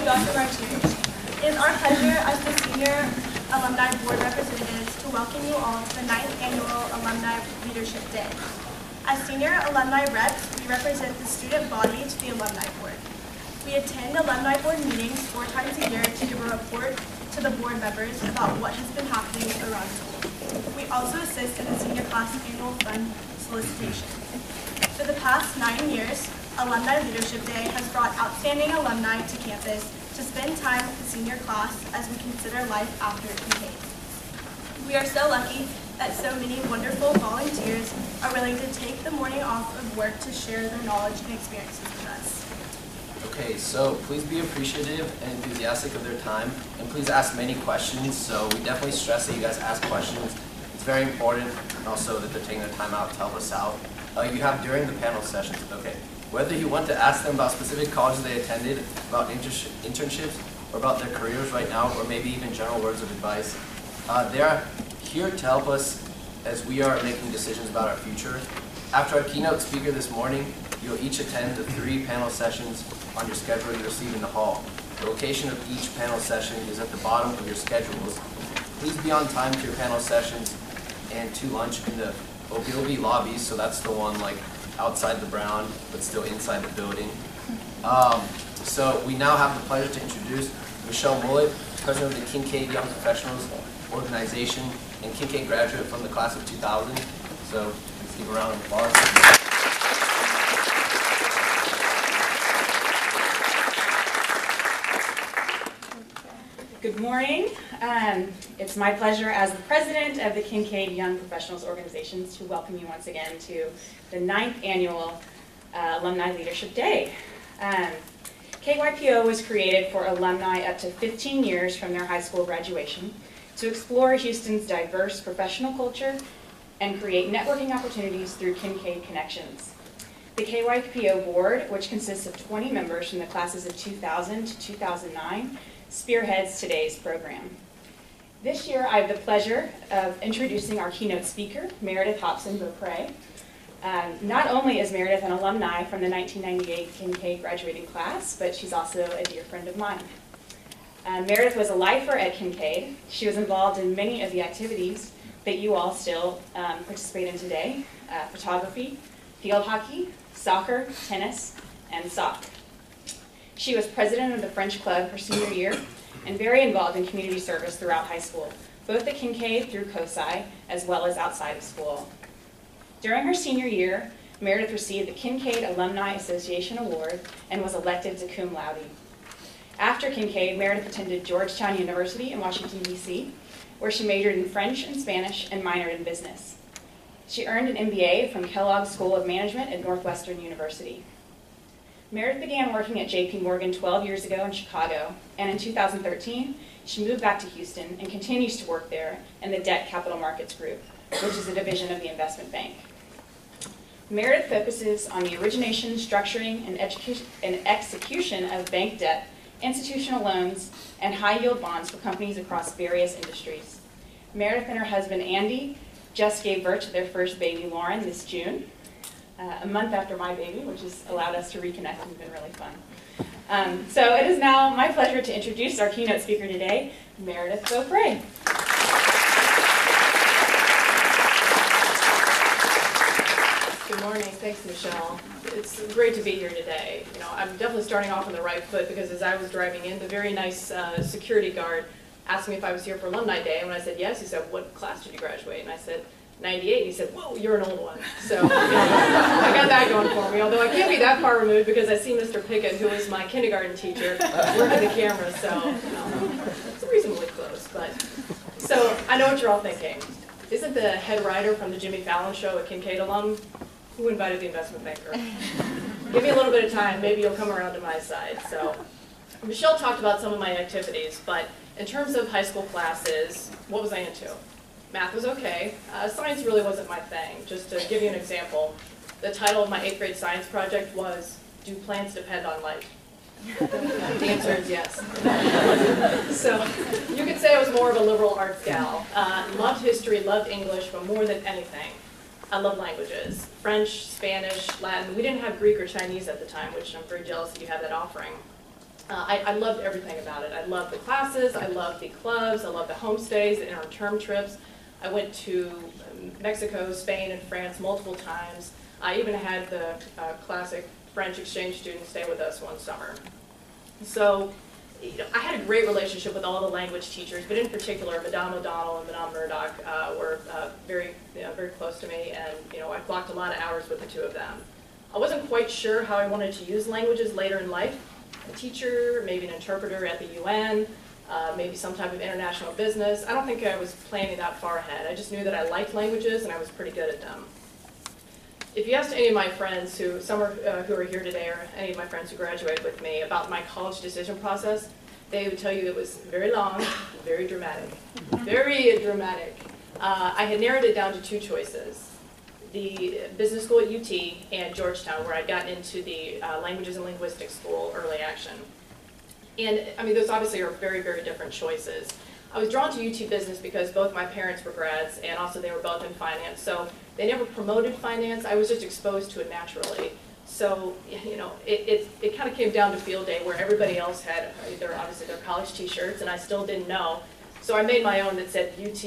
Dr. Martinez. It is our pleasure as the Senior Alumni Board Representatives to welcome you all to the 9th Annual Alumni Leadership Day. As Senior Alumni Reps, we represent the student body to the Alumni Board. We attend Alumni Board meetings 4 times a year to give a report to the board members about what has been happening around school. We also assist in the Senior Class Annual Fund solicitation. For the past 9 years, Alumni Leadership Day has brought outstanding alumni to campus to spend time with the senior class as we consider life after Kinkaid. We are so lucky that so many wonderful volunteers are willing to take the morning off of work to share their knowledge and experiences with us. Okay, so please be appreciative and enthusiastic of their time, and please ask many questions. So we definitely stress that you guys ask questions. It's very important, and also that they're taking their time out to help us out. You have during the panel sessions, okay. Whether you want to ask them about specific colleges they attended, about internships, or about their careers right now, or maybe even general words of advice, they are here to help us as we are making decisions about our future. After our keynote speaker this morning, you'll each attend the 3 panel sessions on your schedule you received in the hall. The location of each panel session is at the bottom of your schedules. Please be on time to your panel sessions and to lunch in the OBLB lobbies, so that's the one like outside the Brown, but still inside the building. So we now have the pleasure to introduce Michelle Bullock, president of the Kinkaid Young Professionals Organization and Kinkaid graduate from the class of 2000. So let's give a round of applause. Good morning. It's my pleasure as the president of the Kinkaid Young Professionals Organizations to welcome you once again to the 9th Annual Alumni Leadership Day. KYPO was created for alumni up to 15 years from their high school graduation to explore Houston's diverse professional culture and create networking opportunities through Kinkaid Connections. The KYPO board, which consists of 20 members from the classes of 2000 to 2009, spearheads today's program. This year, I have the pleasure of introducing our keynote speaker, Meredith Hopson Beaupre. Not only is Meredith an alumni from the 1998 Kinkaid graduating class, but she's also a dear friend of mine. Meredith was a lifer at Kinkaid. She was involved in many of the activities that you all still participate in today: photography, field hockey, soccer, tennis, and sock. She was president of the French Club her senior year and very involved in community service throughout high school, both at Kinkaid through COSI as well as outside of school. During her senior year, Meredith received the Kinkaid Alumni Association Award and was elected to cum laude. After Kinkaid, Meredith attended Georgetown University in Washington, D.C., where she majored in French and Spanish and minored in business. She earned an MBA from Kellogg School of Management at Northwestern University. Meredith began working at J.P. Morgan 12 years ago in Chicago, and in 2013, she moved back to Houston and continues to work there in the Debt Capital Markets Group, which is a division of the investment bank. Meredith focuses on the origination, structuring, and execution of bank debt, institutional loans, and high-yield bonds for companies across various industries. Meredith and her husband, Andy, just gave birth to their first baby, Lauren, this June. A month after my baby, which has allowed us to reconnect and been really fun. So it is now my pleasure to introduce our keynote speaker today, Meredith Beaupre. Good morning. Thanks, Michelle. It's great to be here today. You know, I'm definitely starting off on the right foot because as I was driving in, the very nice security guard asked me if I was here for Alumni Day, and when I said yes, he said, "What class did you graduate?" And I said, 98. He said, "Whoa, you're an old one." So you know, I got that going for me, although I can't be that far removed because I see Mr. Pickett, who was my kindergarten teacher, working the camera, so you know, it's reasonably close. But so I know what you're all thinking. Isn't the head writer from the Jimmy Fallon show a Kinkaid alum? Who invited the investment banker? Give me a little bit of time, maybe you'll come around to my side. So Michelle talked about some of my activities, but in terms of high school classes, what was I into? Math was okay. Science really wasn't my thing. Just to give you an example, the title of my 8th grade science project was, "Do Plants Depend on Light?" The answer is yes. So you could say I was more of a liberal arts gal. Loved history, loved English, but more than anything, I love languages. French, Spanish, Latin. We didn't have Greek or Chinese at the time, which I'm very jealous that you have that offering. I loved everything about it. I loved the classes, I loved the clubs, I loved the homestays, the interim term trips. I went to Mexico, Spain, and France multiple times. I even had the classic French exchange student stay with us one summer. So I had a great relationship with all the language teachers, but in particular, Madame O'Donnell and Madame Murdoch were very close to me, and I blocked a lot of hours with the two of them. I wasn't quite sure how I wanted to use languages later in life. A teacher, maybe an interpreter at the UN, maybe some type of international business. I don't think I was planning that far ahead. I just knew that I liked languages and I was pretty good at them. If you asked any of my friends, who are here today, or any of my friends who graduated with me, about my college decision process, they would tell you it was very long, very dramatic. Very dramatic. I had narrowed it down to two choices. The business school at UT and Georgetown, where I'd gotten into the languages and linguistics school, early action. And I mean, those obviously are very, very different choices. I was drawn to UT Business because both my parents were grads, and also they were both in finance. So they never promoted finance. I was just exposed to it naturally. So it kind of came down to field day, where everybody else had obviously their college T-shirts, and I still didn't know. So I made my own that said UT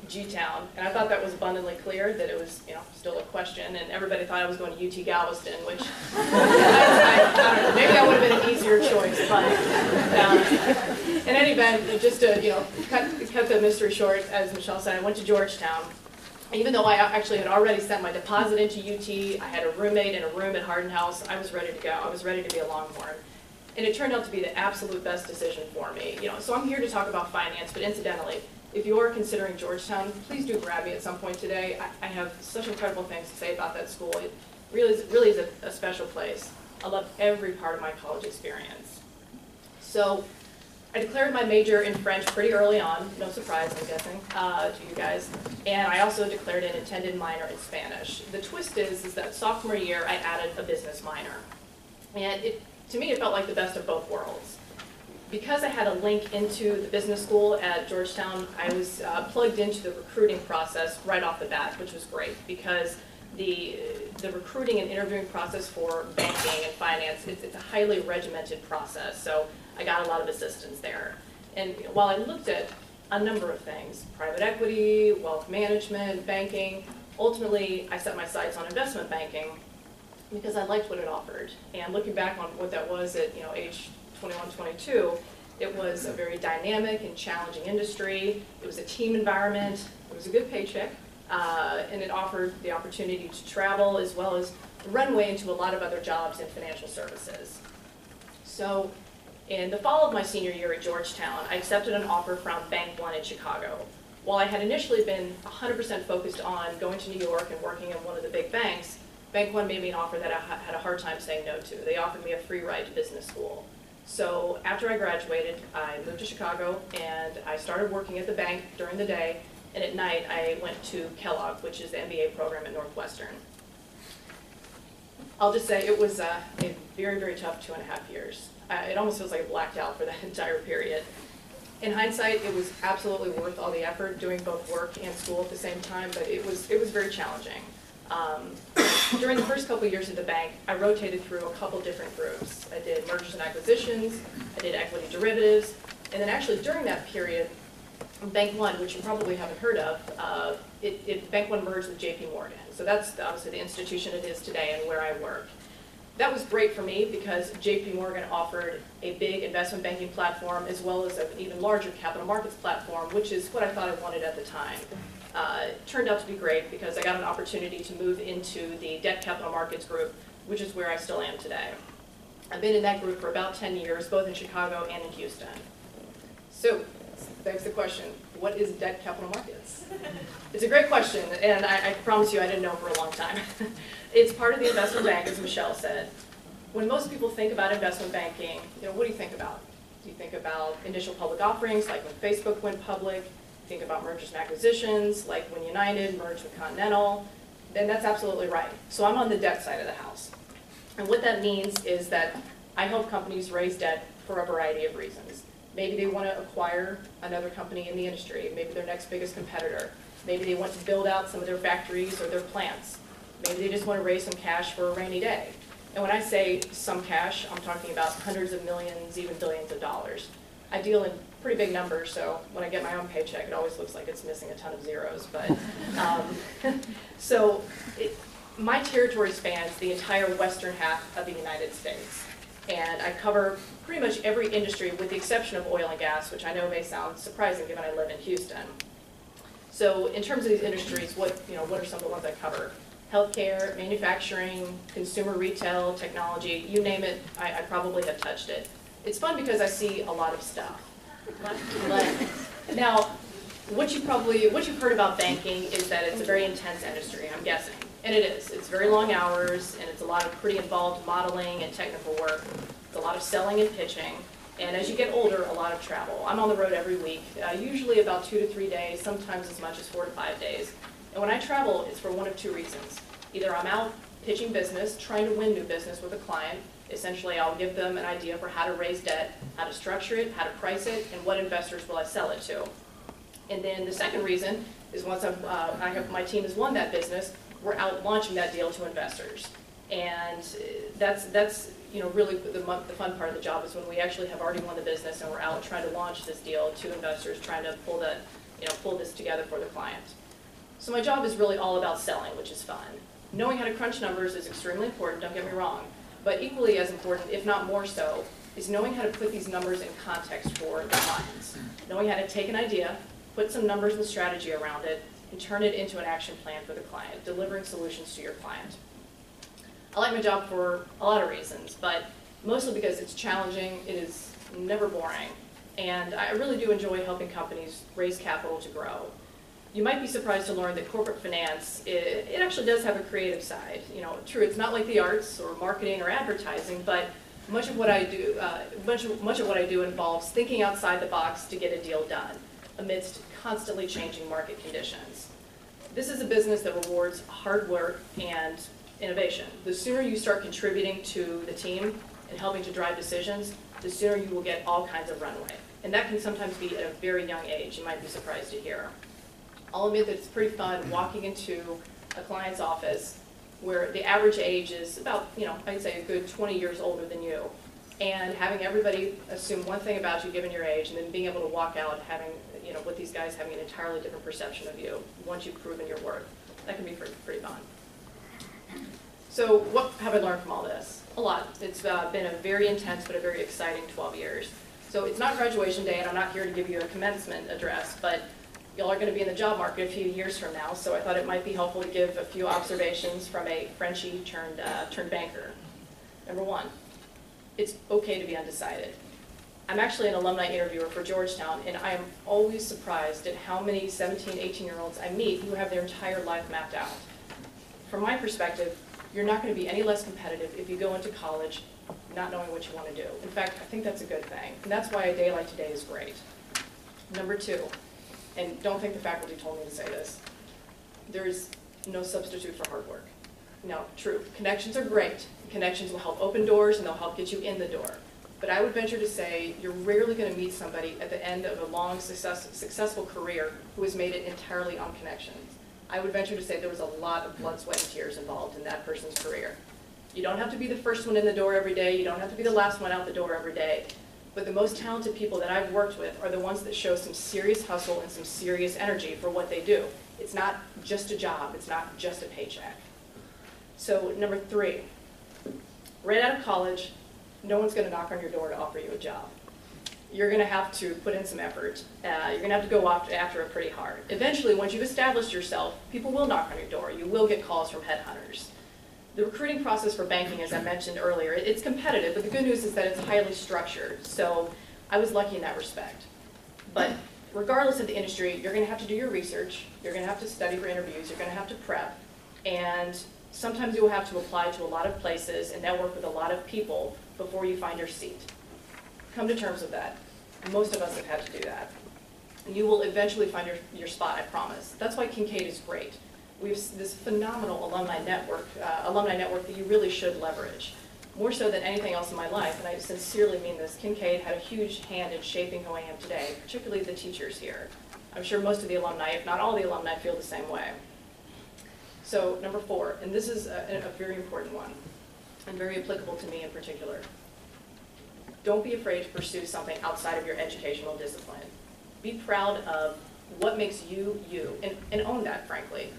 G-Town, and I thought that was abundantly clear that it was still a question, and everybody thought I was going to UT Galveston, which I don't know, maybe that would have been an easier choice, but in any event, just to cut the mystery short, as Michelle said, I went to Georgetown. Even though I actually had already sent my deposit into UT, I had a roommate in a room at Hardin House, I was ready to go. I was ready to be a Longhorn. And it turned out to be the absolute best decision for me. So I'm here to talk about finance, but incidentally, if you are considering Georgetown, please do grab me at some point today. I have such incredible things to say about that school. It really is a special place. I love every part of my college experience. So I declared my major in French pretty early on, no surprise, I'm guessing, to you guys. And I also declared an intended minor in Spanish. The twist is that sophomore year, I added a business minor. And to me, it felt like the best of both worlds. Because I had a link into the business school at Georgetown, I was plugged into the recruiting process right off the bat, which was great, because the recruiting and interviewing process for banking and finance, it's a highly regimented process, so I got a lot of assistance there. And while I looked at a number of things, private equity, wealth management, banking, ultimately I set my sights on investment banking, because I liked what it offered. And looking back on what that was at age 21, 22, it was a very dynamic and challenging industry. It was a team environment. It was a good paycheck. And it offered the opportunity to travel, as well as runway into a lot of other jobs in financial services. So in the fall of my senior year at Georgetown, I accepted an offer from Bank One in Chicago. While I had initially been 100% focused on going to New York and working in one of the big banks, Bank One made me an offer that I had a hard time saying no to. They offered me a free ride to business school. So after I graduated, I moved to Chicago, and I started working at the bank during the day, and at night I went to Kellogg, which is the MBA program at Northwestern. I'll just say it was a very, very tough 2.5 years. It almost feels like I blacked out for that entire period. In hindsight, it was absolutely worth all the effort doing both work and school at the same time, but it was very challenging. During the first couple of years at the bank, I rotated through a couple different groups. I did mergers and acquisitions, I did equity derivatives, and then actually during that period, Bank One, which you probably haven't heard of, Bank One merged with JP Morgan. So that's obviously the institution it is today and where I work. That was great for me because JP Morgan offered a big investment banking platform as well as an even larger capital markets platform, which is what I thought I wanted at the time. It turned out to be great because I got an opportunity to move into the debt capital markets group, which is where I still am today. I've been in that group for about 10 years, both in Chicago and in Houston. So, begs the question, what is debt capital markets? It's a great question, and I promise you I didn't know for a long time. It's part of the investment bank, as Michelle said. When most people think about investment banking, what do you think about? Do you think about initial public offerings, like when Facebook went public? Think about mergers and acquisitions, like when United merged with Continental, then that's absolutely right. So I'm on the debt side of the house. And what that means is that I help companies raise debt for a variety of reasons. Maybe they want to acquire another company in the industry, maybe their next biggest competitor. Maybe they want to build out some of their factories or their plants. Maybe they just want to raise some cash for a rainy day. And when I say some cash, I'm talking about hundreds of millions, even billions of dollars. I deal in pretty big numbers, so when I get my own paycheck, it always looks like it's missing a ton of zeros. But my territory spans the entire western half of the United States. And I cover pretty much every industry with the exception of oil and gas, which I know may sound surprising given I live in Houston. So in terms of these industries, what are some of the ones I cover? Healthcare, manufacturing, consumer retail, technology, you name it, I probably have touched it. It's fun because I see a lot of stuff. Now, what you've heard about banking is that it's a very intense industry, I'm guessing. And it is. It's very long hours, and it's a lot of pretty involved modeling and technical work. It's a lot of selling and pitching. And as you get older, a lot of travel. I'm on the road every week, usually about 2 to 3 days, sometimes as much as 4 to 5 days. And when I travel, it's for one of two reasons. Either I'm out pitching business, trying to win new business with a client. Essentially, I'll give them an idea for how to raise debt, how to structure it, how to price it, and what investors will I sell it to. And then the second reason is once my team has won that business, we're out launching that deal to investors. And that's really the fun part of the job is when we actually have already won the business and we're out trying to launch this deal to investors, trying to pull this together for the client. So my job is really all about selling, which is fun. Knowing how to crunch numbers is extremely important, don't get me wrong. But equally as important, if not more so, is knowing how to put these numbers in context for the clients. Knowing how to take an idea, put some numbers and strategy around it, and turn it into an action plan for the client, delivering solutions to your client. I like my job for a lot of reasons, but mostly because it's challenging, it is never boring, and I really do enjoy helping companies raise capital to grow. You might be surprised to learn that corporate finance, it actually does have a creative side. True, it's not like the arts or marketing or advertising, but much of what I do, much of what I do involves thinking outside the box to get a deal done amidst constantly changing market conditions. This is a business that rewards hard work and innovation. The sooner you start contributing to the team and helping to drive decisions, the sooner you will get all kinds of runway. And that can sometimes be at a very young age, you might be surprised to hear. I'll admit that it's pretty fun walking into a client's office where the average age is about, I'd say a good 20 years older than you, and having everybody assume one thing about you given your age, and then being able to walk out having, with these guys having an entirely different perception of you once you've proven your worth. That can be pretty fun. So what have I learned from all this? A lot. It's been a very intense but a very exciting 12 years. So it's not graduation day, and I'm not here to give you a commencement address, but y'all are going to be in the job market a few years from now, so I thought it might be helpful to give a few observations from a Frenchie turned banker. Number one, it's okay to be undecided. I'm actually an alumni interviewer for Georgetown, and I am always surprised at how many 17, 18-year-olds I meet who have their entire life mapped out. From my perspective, you're not going to be any less competitive if you go into college not knowing what you want to do. In fact, I think that's a good thing, and that's why a day like today is great. Number two, and don't think the faculty told me to say this, there's no substitute for hard work. No, true, connections are great. Connections will help open doors and they'll help get you in the door. But I would venture to say you're rarely going to meet somebody at the end of a long, successful career who has made it entirely on connections. I would venture to say there was a lot of blood, sweat, and tears involved in that person's career. You don't have to be the first one in the door every day. You don't have to be the last one out the door every day. But the most talented people that I've worked with are the ones that show some serious hustle and some serious energy for what they do. It's not just a job. It's not just a paycheck. So number three, right out of college, no one's going to knock on your door to offer you a job. You're going to have to put in some effort. You're going to have to go after it pretty hard. Eventually, once you've established yourself, people will knock on your door. You will get calls from headhunters. The recruiting process for banking, as I mentioned earlier, it's competitive, but the good news is that it's highly structured. So I was lucky in that respect. But regardless of the industry, you're going to have to do your research. You're going to have to study for interviews. You're going to have to prep. And sometimes you'll have to apply to a lot of places and network with a lot of people before you find your seat. Come to terms with that. Most of us have had to do that. And you will eventually find your spot, I promise. That's why Kinkaid is great. We have this phenomenal alumni network that you really should leverage. More so than anything else in my life, and I sincerely mean this, Kinkaid had a huge hand in shaping who I am today, particularly the teachers here. I'm sure most of the alumni, if not all the alumni, feel the same way. So number four, and this is a very important one. and very applicable to me in particular. Don't be afraid to pursue something outside of your educational discipline. Be proud of what makes you, you, and own that, frankly.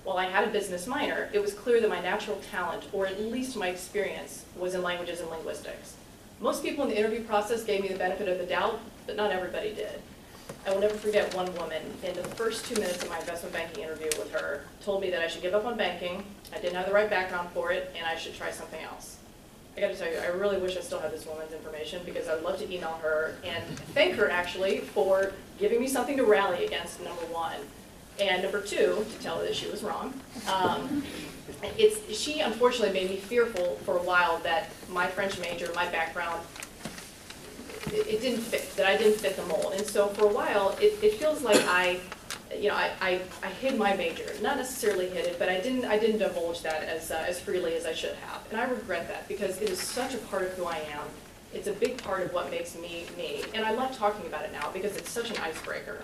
While I had a business minor, it was clear that my natural talent, or at least my experience, was in languages and linguistics. Most people in the interview process gave me the benefit of the doubt, but not everybody did. I will never forget one woman, in the first 2 minutes of my investment banking interview with her, told me that I should give up on banking, I didn't have the right background for it, and I should try something else. I gotta tell you, I really wish I still had this woman's information because I would love to email her and thank her actually for giving me something to rally against, number one. And number two, to tell her that she was wrong. She unfortunately made me fearful for a while that my French major, my background, it didn't fit, that I didn't fit the mold. And so for a while, it feels like I hid my major. Not necessarily hid it, but I didn't divulge that as freely as I should have. And I regret that because it is such a part of who I am. It's a big part of what makes me, me. And I love talking about it now because it's such an icebreaker.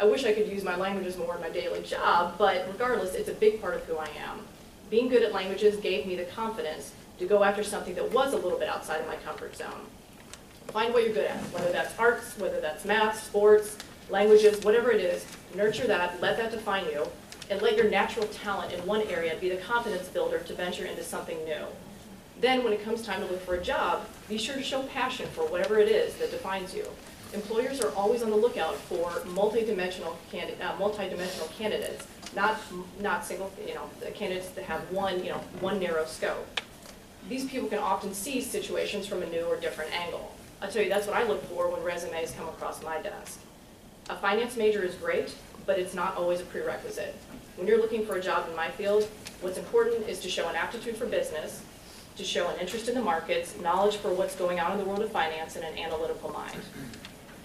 I wish I could use my languages more in my daily job, but regardless, it's a big part of who I am. Being good at languages gave me the confidence to go after something that was a little bit outside of my comfort zone. Find what you're good at, whether that's arts, whether that's math, sports, languages, whatever it is, nurture that, let that define you, and let your natural talent in one area be the confidence builder to venture into something new. Then when it comes time to look for a job, be sure to show passion for whatever it is that defines you. Employers are always on the lookout for multi-dimensional candidates, not single, candidates that have one narrow scope. These people can often see situations from a new or different angle. I'll tell you, that's what I look for when resumes come across my desk. A finance major is great, but it's not always a prerequisite. When you're looking for a job in my field, what's important is to show an aptitude for business, to show an interest in the markets, knowledge for what's going on in the world of finance, and an analytical mind.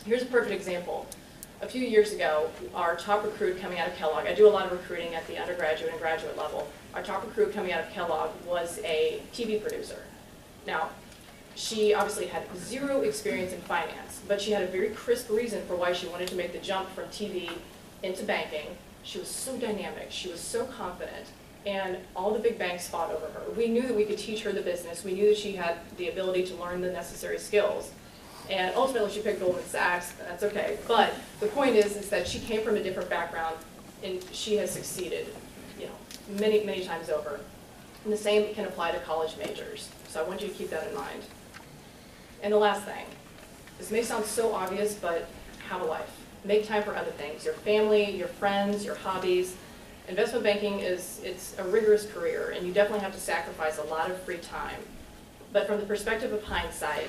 Here's a perfect example. A few years ago, our top recruit coming out of Kellogg, I do a lot of recruiting at the undergraduate and graduate level, our top recruit coming out of Kellogg was a TV producer. Now, she obviously had zero experience in finance, but she had a very crisp reason for why she wanted to make the jump from TV into banking. She was so dynamic, she was so confident, and all the big banks fought over her. We knew that we could teach her the business, we knew that she had the ability to learn the necessary skills. And ultimately she picked Goldman Sachs, that's okay. But the point is that she came from a different background and she has succeeded, many, many times over. And the same can apply to college majors. So I want you to keep that in mind. And the last thing, this may sound so obvious, but have a life. Make time for other things, your family, your friends, your hobbies. Investment banking it's a rigorous career and you definitely have to sacrifice a lot of free time. But from the perspective of hindsight,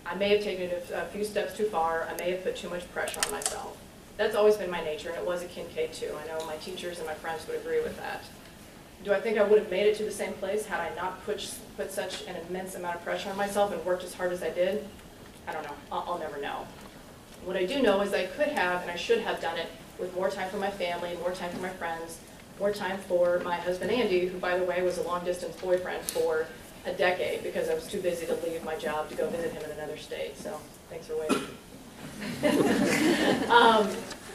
I may have taken it a few steps too far, I may have put too much pressure on myself. That's always been my nature, and it was at Kinkaid too. I know my teachers and my friends would agree with that. Do I think I would have made it to the same place had I not put such an immense amount of pressure on myself and worked as hard as I did? I don't know, I'll never know. What I do know is I could have and I should have done it with more time for my family, more time for my friends, more time for my husband Andy, who by the way was a long distance boyfriend for a decade because I was too busy to leave my job to go visit him in another state. So thanks for waiting.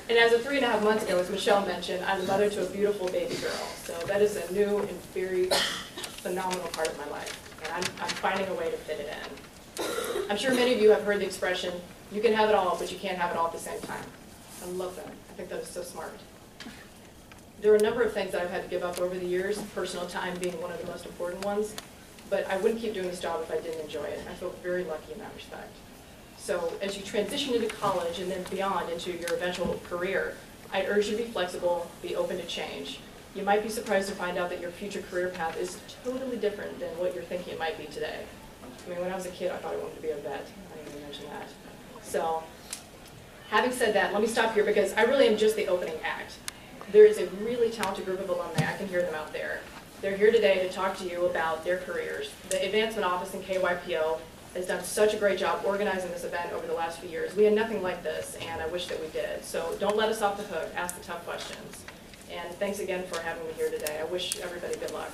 And as of 3.5 months ago, as Michelle mentioned, I'm the mother to a beautiful baby girl. So that is a new and very phenomenal part of my life. And I'm finding a way to fit it in. I'm sure many of you have heard the expression, you can have it all, but you can't have it all at the same time. I love that. I think that is so smart. There are a number of things that I've had to give up over the years, personal time being one of the most important ones. But I wouldn't keep doing this job if I didn't enjoy it. I feel very lucky in that respect. So as you transition into college and then beyond into your eventual career, I'd urge you to be flexible, be open to change. You might be surprised to find out that your future career path is totally different than what you're thinking it might be today. I mean, when I was a kid, I thought I wanted to be a vet. I didn't even mention that. So having said that, let me stop here because I really am just the opening act. There is a really talented group of alumni. I can hear them out there. They're here today to talk to you about their careers. The Advancement Office in KYPO has done such a great job organizing this event over the last few years. We had nothing like this, and I wish that we did. So don't let us off the hook. Ask the tough questions. And thanks again for having me here today. I wish everybody good luck.